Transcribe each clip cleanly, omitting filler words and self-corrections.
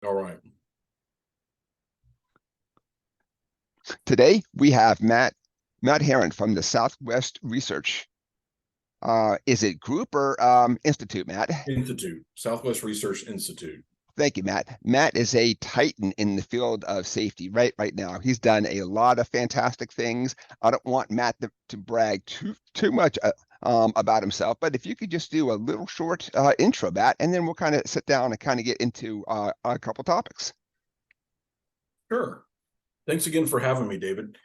All right. Today we have Matt Herron from the Southwest Research. Is it group or institute, Matt? Institute, Southwest Research Institute. Thank you, Matt. Matt is a titan in the field of safety right now. He's done a lot of fantastic things. I don't want Matt to brag too much about himself, but if you could just do a little short intro, Matt, and then we'll kind of sit down and kind of get into a couple topics. Sure. Thanks again for having me, David.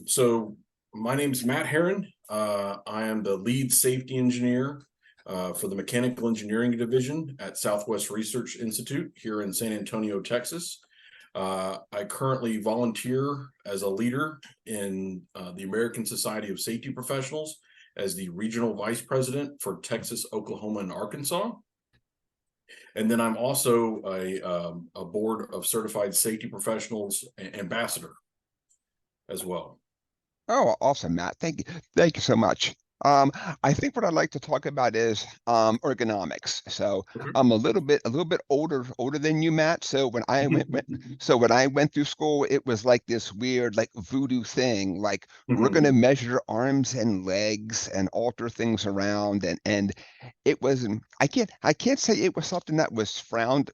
So my name is Matt Herron. I am the lead safety engineer for the Mechanical Engineering Division at Southwest Research Institute here in San Antonio, Texas. I currently volunteer as a leader in the American Society of Safety Professionals as the regional vice president for Texas, Oklahoma, and Arkansas. And then I'm also a board of certified safety professionals ambassador as well. Oh, awesome, Matt. Thank you. Thank you so much. I think what I'd like to talk about is ergonomics. So Okay. I'm a little bit older than you, Matt. So when I went through school, it was like this weird, like voodoo thing. Like we're gonna measure arms and legs and alter things around, and it was I can't say it was something that was frowned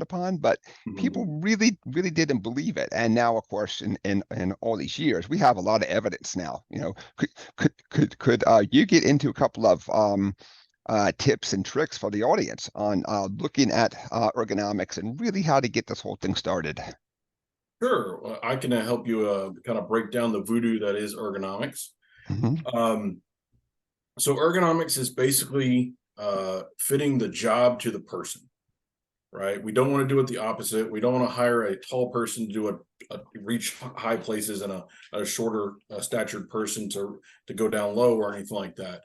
upon, but people really didn't believe it. And now, of course, in all these years, we have a lot of evidence now. Could you get into a couple of tips and tricks for the audience on looking at ergonomics and really how to get this whole thing started? Sure. I can help you kind of break down the voodoo that is ergonomics. Mhm. Um, so ergonomics is basically fitting the job to the person, right? We don't want to do it the opposite. We don't want to hire a tall person to do reach high places and a shorter statured person to go down low or anything like that.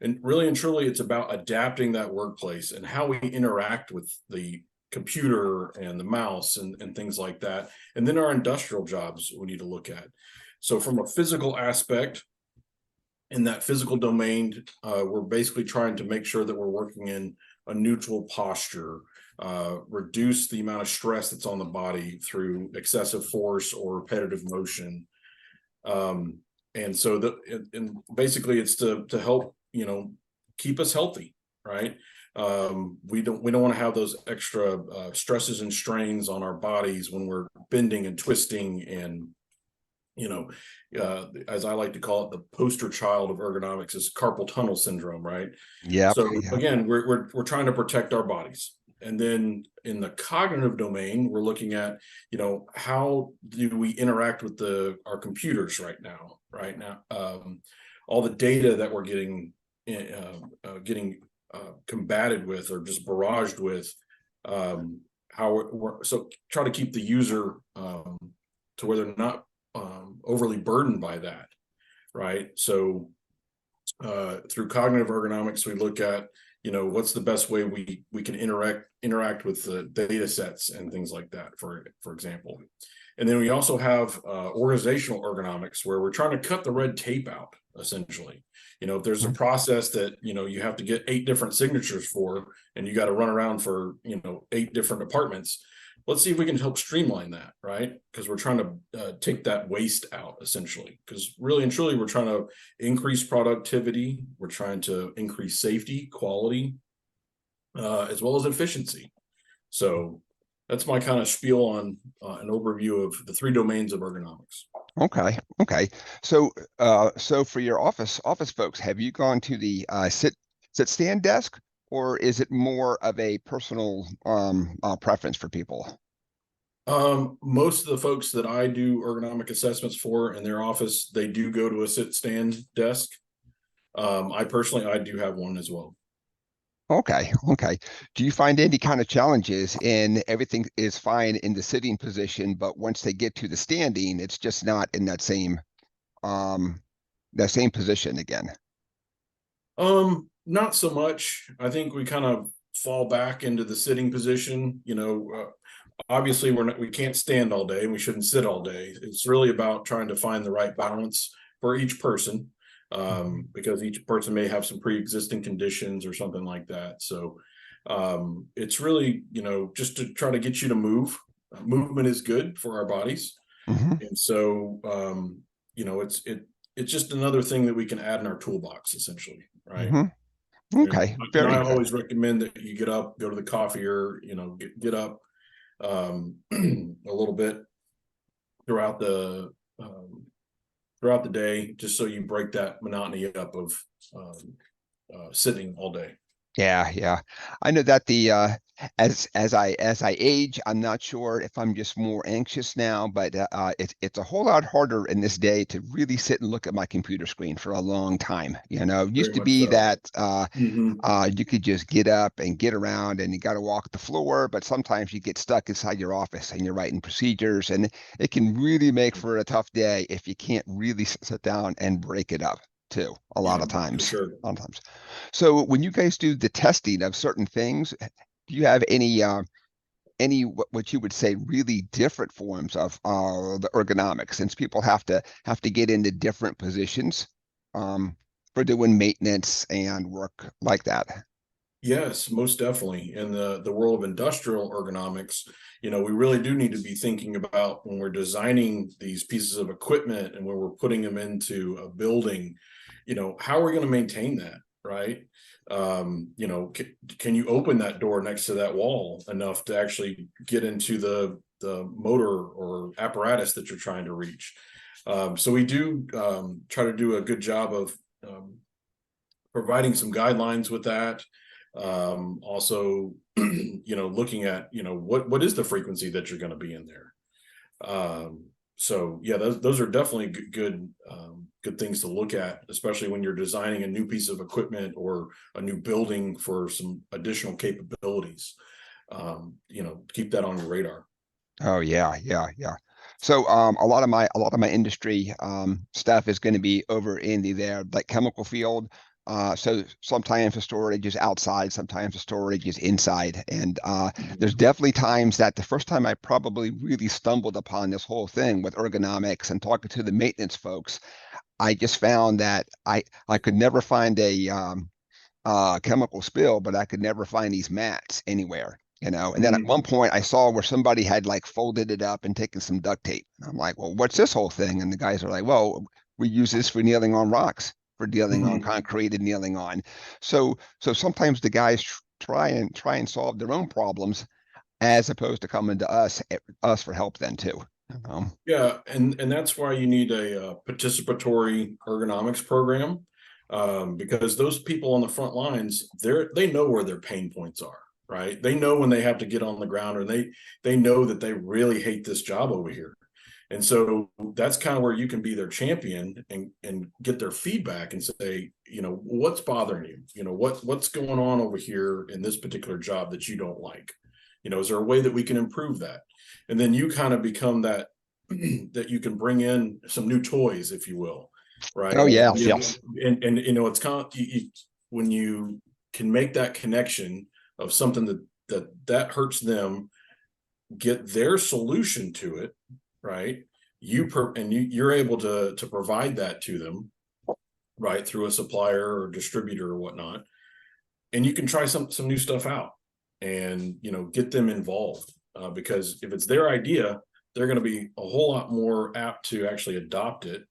And really and truly, it's about adapting that workplace and how we interact with the computer and the mouse and things like that. And then our industrial jobs we need to look at. So from a physical aspect, in that physical domain, we're basically trying to make sure that we're working in a neutral posture, reduce the amount of stress that's on the body through excessive force or repetitive motion. And so and basically it's to help, keep us healthy, right? We don't want to have those extra stresses and strains on our bodies when we're bending and twisting and as I like to call it, the poster child of ergonomics is carpal tunnel syndrome, right? Yep, So yep. again, we're trying to protect our bodies. And then in the cognitive domain, we're looking at, how do we interact with our computers right now, all the data that we're getting combated with or just barraged with, how we're so try to keep the user to where they're not overly burdened by that, right? So through cognitive ergonomics, we look at what's the best way we can interact with the data sets and things like that, for example. And then we also have organizational ergonomics, where we're trying to cut the red tape out, essentially. If there's a process that you have to get 8 different signatures for, and you got to run around for 8 different departments, let's see if we can help streamline that, right? Because we're trying to take that waste out, essentially. Because really and truly, we're trying to increase productivity, we're trying to increase safety, quality, as well as efficiency. So that's my kind of spiel on an overview of the 3 domains of ergonomics. Okay. So for your office folks, have you gone to the sit stand desk, or is it more of a personal preference for people? Most of the folks that I do ergonomic assessments for in their office, they do go to a sit stand desk. I do have one as well. Okay. Do you find any kind of challenges in everything is fine in the sitting position, but once they get to the standing, it's just not in that same position again? Not so much. I think we kind of fall back into the sitting position. Obviously we can't stand all day and we shouldn't sit all day. It's really about trying to find the right balance for each person, because each person may have some pre-existing conditions or something like that. So It's really, just to try to get you to move. Movement is good for our bodies. Hmm. And so, it's just another thing that we can add in our toolbox, essentially, right? Hmm. And Okay, very I good. always recommend that you get up, go to the coffee, or get up a little bit throughout the um, throughout the day, just so you break that monotony up of um, sitting all day. Yeah, yeah. I know that the as I age, I'm not sure if I'm just more anxious now, but it's a whole lot harder in this day to really sit and look at my computer screen for a long time. It used Very to much be so. that Hmm. you could just get up and get around and you got to walk the floor, but sometimes you get stuck inside your office and you're writing procedures, and it can really make for a tough day if you can't really sit down and break it up too, a lot Yeah, of for times. sure. A lot of times. So when you guys do the testing of certain things, do you have any what you would say really different forms of the ergonomics, since people have to get into different positions um, for doing maintenance and work like that? Yes, most definitely. In the world of industrial ergonomics, we really do need to be thinking about when we're designing these pieces of equipment and when we're putting them into a building, how are we going to maintain that, right? Can you open that door next to that wall enough to actually get into the motor or apparatus that you're trying to reach? So we do try to do a good job of um, providing some guidelines with that. Also, looking at, what is the frequency that you're going to be in there. So yeah, those are definitely good things to look at, especially when you're designing a new piece of equipment or a new building for some additional capabilities. Keep that on your radar. Oh yeah, yeah, yeah. So a lot of my industry stuff is going to be over in the there like chemical field. So sometimes the storage is outside, sometimes the storage is inside, and there's definitely times that the first time I probably really stumbled upon this whole thing with ergonomics and talking to the maintenance folks, I just found that I could never find a chemical spill, but I could never find these mats anywhere. And then at Mhm. one point I saw where somebody had like folded it up and taken some duct tape. And I'm like, well, what's this whole thing? And the guys are like, well, we use this for kneeling on rocks, for kneeling on Mhm. concrete and kneeling on. So sometimes the guys try and solve their own problems as opposed to coming to us for help then too. Um, Yeah, and that's why you need a participatory ergonomics program, because those people on the front lines, they know where their pain points are, right? They know when they have to get on the ground, or they know that they really hate this job over here, and so that's kind of where you can be their champion and get their feedback and say, what's bothering you, what's going on over here in this particular job that you don't like, is there a way that we can improve that? And then you kind of become that that you can bring in some new toys, if you will, oh right? yes, yes. And it's kind of when you can make that connection of something that hurts them, get their solution to it, right? You're able to provide that to them, right, through a supplier or distributor or whatnot, and you can try some new stuff out and get them involved, because if it's their idea, they're going to be a whole lot more apt to actually adopt it,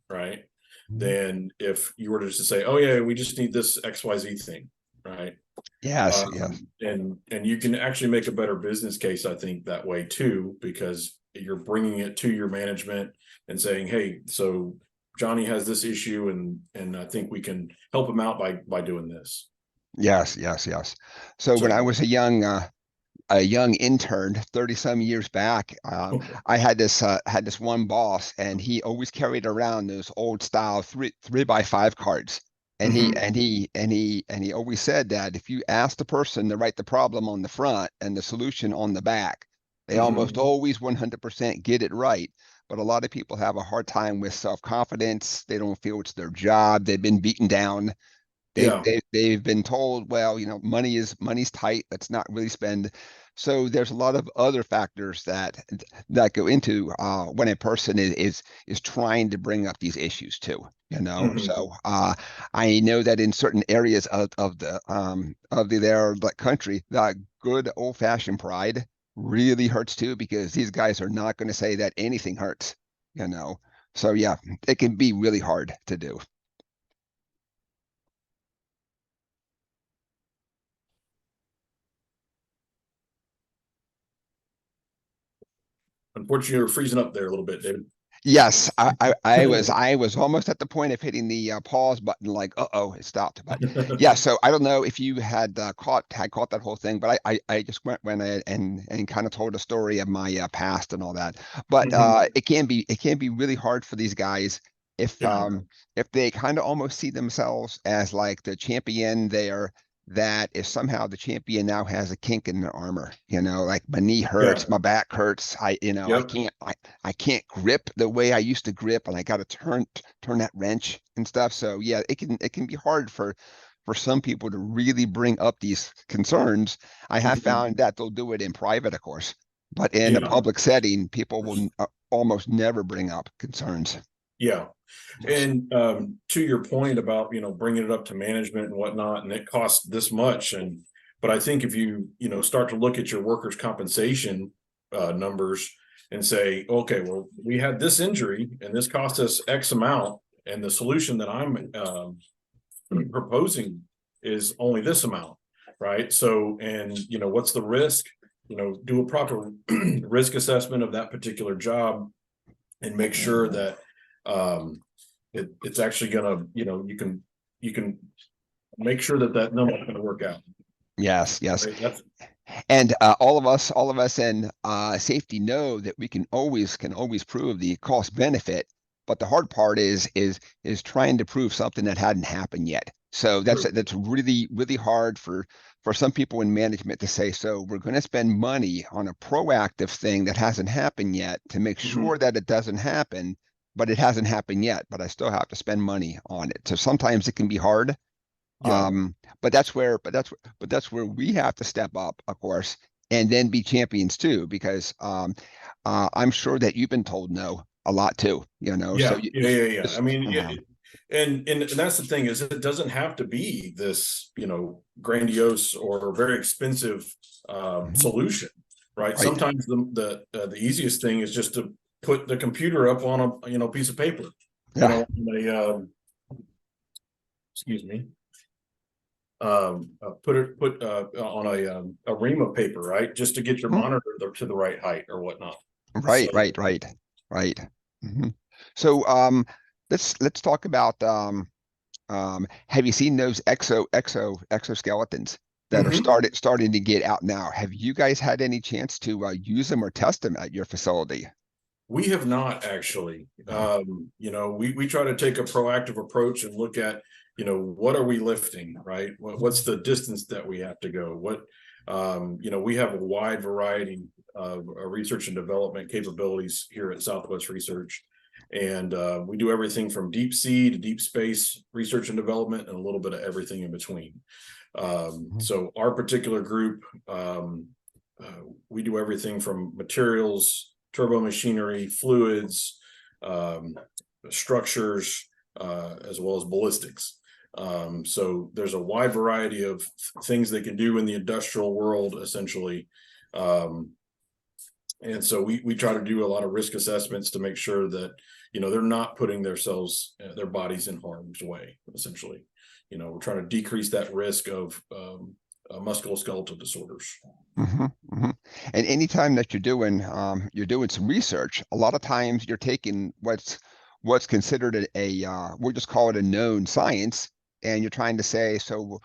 right, than if you were to just say, oh yeah, we just need this XYZ thing, right? Yes, yes. And you can actually make a better business case, I think, that way too, because you're bringing it to your management and saying, hey, so Johnny has this issue, and I think we can help him out by doing this. Yes, yes, yes. So when I So was a young intern 30 some years back, I had this one boss, and he always carried around those old style three by five cards. And he mhm, and he and he and he always said that if you ask the person to write the problem on the front and the solution on the back, they almost mhm. always 100% get it right. But a lot of people have a hard time with self-confidence. They don't feel it's their job. They've been beaten down. Yeah. They've been told, well, money's tight. Let's not really spend. So there's a lot of other factors that go into when a person is trying to bring up these issues too. Mhm. So I know that in certain areas of their like country, the good old fashioned pride really hurts too, because these guys are not going to say that anything hurts. You know, so yeah, it can be really hard to do. Unfortunately, you're freezing up there a little bit, David. Yes, I was almost at the point of hitting the pause button, like, uh-oh, it stopped. But yeah, so I don't know if you had caught that whole thing, but I just went ahead and kind of told a story of my past and all that. But Mhm. it can be really hard for these guys if Yeah. um if they kind of almost see themselves as like the champion there. That if somehow the champion now has a kink in their armor, like my knee Yeah. hurts, my back hurts, I Yep. can't, I can't grip the way I used to grip, and I got to turn that wrench and stuff. So yeah, it can be hard for some people to really bring up these concerns. I have Mhm. found that they'll do it in private, of course, but in a Yeah. public setting, people will almost never bring up concerns. Yeah. Yes. And to your point about, bringing it up to management and whatnot, and it costs this much. But I think if you start to look at your workers' compensation numbers and say, okay, well, we had this injury and this cost us X amount, and the solution that I'm proposing is only this amount, right? So, and what's the risk? Do a proper risk assessment of that particular job and make sure that um, it's actually gonna, you can make sure that that number is going to work out. Yes, yes. Right? That's And all of us in safety know that we can always prove the cost benefit, but the hard part is trying to prove something that hadn't happened yet. So that's true. that's really really hard for some people in management to say. So we're going to spend money on a proactive thing that hasn't happened yet to make Mhm. sure that it doesn't happen, but it hasn't happened yet. But I still have to spend money on it. So sometimes it can be hard. Yeah, But that's where we have to step up, of course, and then be champions too, because I'm sure that you've been told no a lot too, so yeah, yeah, yeah, yeah. I just, mean, and that's the thing is it doesn't have to be this, grandiose or very expensive mhm, solution, right? right. Sometimes the easiest thing is just to put the computer up on a piece of paper, Yeah. on excuse me, put on a ream of paper, right, just to get your Mhm. monitor to the right height or whatnot. So Right, right, right, right. Mhm. So let's talk about have you seen those exoskeletons that are mhm. starting to get out now? Have you guys had any chance to use them or test them at your facility? We have not actually. No. We try to take a proactive approach and look at, what are we lifting, right? What's the distance that we have to go? We have a wide variety of research and development capabilities here at Southwest Research. And we do everything from deep sea to deep space research and development and a little bit of everything in between. Mhm. So our particular group, we do everything from materials, turbo machinery, fluids, um, structures, as well as ballistics. So there's a wide variety of things they can do in the industrial world, essentially. Um, and so we try to do a lot of risk assessments to make sure that they're not putting their bodies in harm's way, essentially. We're trying to decrease that risk of musculoskeletal disorders. Mhm, mhm. And anytime that you're doing some research, a lot of times you're taking what's considered we'll just call it a known science, and you're trying to say, so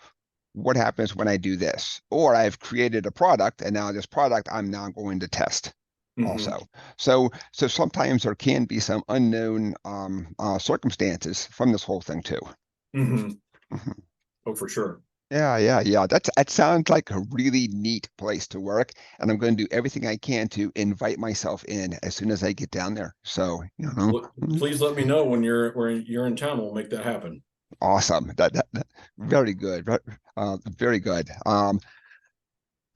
what happens when I do this? Or I've created a product, and now this product I'm now going to test Mm-hmm. also. So sometimes there can be some unknown circumstances from this whole thing too. Mm-hmm. Mhm. Oh, for sure. Yeah, yeah, yeah. That sounds like a really neat place to work, and I'm going to do everything I can to invite myself in as soon as I get down there. So, Please let me know when you're in town. We'll make that happen. Awesome. Very good. Very good.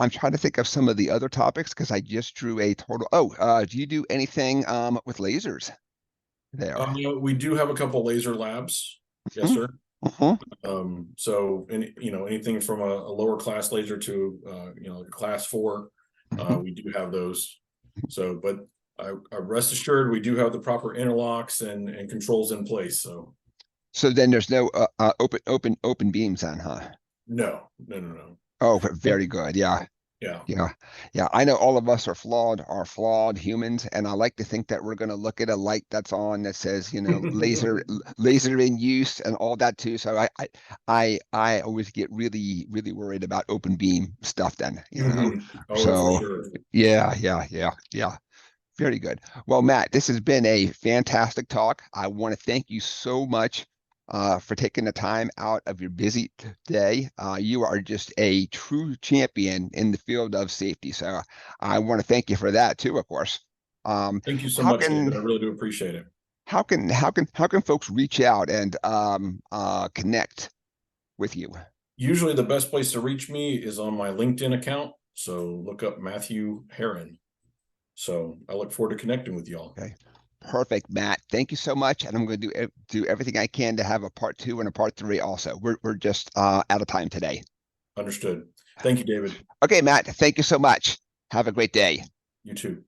I'm trying to think of some of the other topics because I just drew a total. Oh, do you do anything with lasers there? We do have a couple laser labs. Yes, Mhm, sir. mhm. So anything from a lower class laser to a class 4, Mhm. we do have those. So, but I rest assured we do have the proper interlocks and controls in place. So So then there's no open beams then, huh? no, no, no, no. Oh, But very good. Yeah. yeah. Yeah. Yeah. I know all of us are flawed humans, and I like to think that we're going to look at a light that's on that says, laser in use and all that too. So I always get really, really worried about open beam stuff then. Mhm. Oh, for So sure. yeah, yeah, yeah, yeah. Very good. Well, Matt, this has been a fantastic talk. I want to thank you so much for taking the time out of your busy day. You are just a true champion in the field of safety. So I want to thank you for that too, of course. Thank you so How much, David. can I really do appreciate it. how can folks reach out and connect with you? Usually the best place to reach me is on my LinkedIn account. So look up Matthew Herron. So I look forward to connecting with y'all. Okay. Perfect, Matt. Thank you so much. And I'm going to do everything I can to have a part two and a part three also. We're just out of time today. Understood. Thank you, David. Okay, Matt, thank you so much. Have a great day. You too.